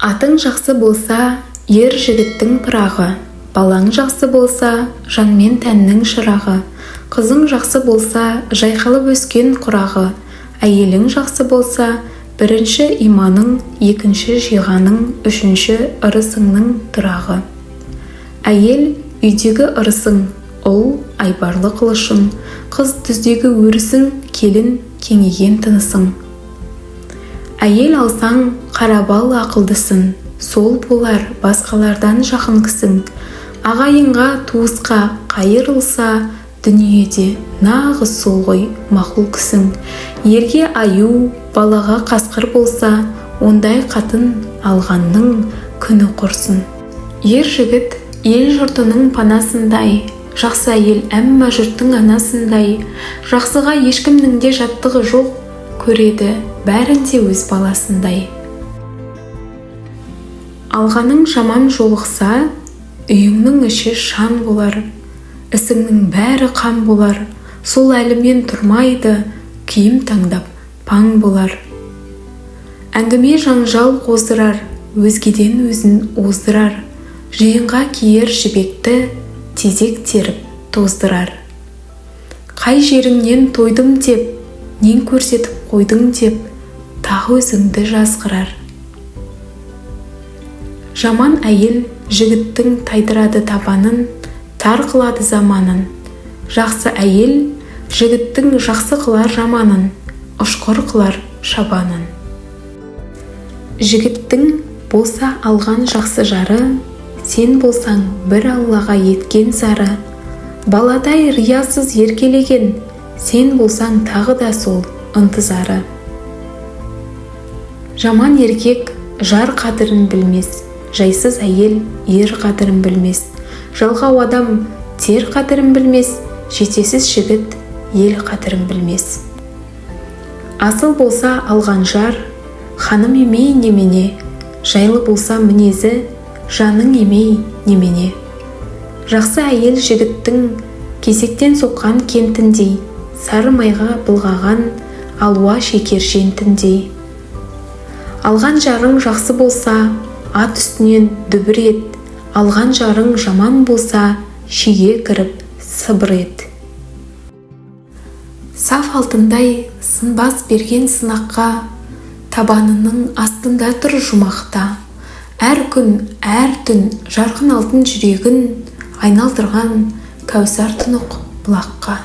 Атың жақсы болса, ер жігіттің пырағы, балаң жақсы болса, жан мен тәннің шырағы, қызың жақсы болса, жайқалып өскен құрағы, әйелің жақсы болса, бірінші иманың, екінші жиғаның, үшінші ырысыңның тұрағы. Әйел үйдегі ырысың, ұл айбарлы қылышың, қыз түздегі өрісің, келін кеңейген тынысың. Әйел алсаң, қарабал ақылдысың, сол болар басқалардан жақын кісің. Ағайынға, туысқа қайырылса, дүниеде нағыз сол ғой мақұл кісің. Ерге аю, балаға қасқыр болса, ондай қатын алғанның күні құрсын. Ер жігіт ел жұртының панасындай, жақсы әйел әмма жұрттың анасындай. Жақсыға ешкімнің де жаттығы жоқ, көреді бәрінде өз баласындай. Алғаның жаман жолықса, үйіңнің іші шан болар, ісіңнің бәрі қан болар. Сол әлімен тұрмайды, киім таңдап паң болар. Әңгіме жанжал қоздырар, өзгеден өзін оздырар. Жиынға киер жібекті тезек теріп тоздырар. Қай жеріңнен тойдым деп, нен көрсетіп қойдың деп, тағы өзіңді жазғырар. Жаман әйел жігіттің тайдырады табанын, тар қылады заманын. Жақсы әйел жігіттің жақсы қылар жаманын, ұшқыр қылар шабанын. Жігіттің болса алған жақсы жары, сен болсаң бір Аллаға еткен зары. Баладай риясыз еркелеген, сен болсаң тағы да сол ынтызары. Жаман еркек жар қадірін білмес, жайсыз әйел ер қадірін білмес. Жалғау адам тер қадірін білмес, жетесіз жігіт ел қадірін білмес. Асыл болса алған жар, ханым емей немене, жайлы болса мінезі, жаның емей немене. Жақсы әйел жігіттің кесектен соққан кентіндей, сары майға былғаған алуа шекер жентіндей. Алған жарың жақсы болса, ат үстінен дүбір ет, алған жарың жаман болса, шиге кіріп сыбыр ет. Саф алтындай сынбас берген сынаққа, табанының астында тұр жұмақта. Әр күн, әр түн жарқын алтын жүрегін айналдырған кәусар тұнық бұлаққа.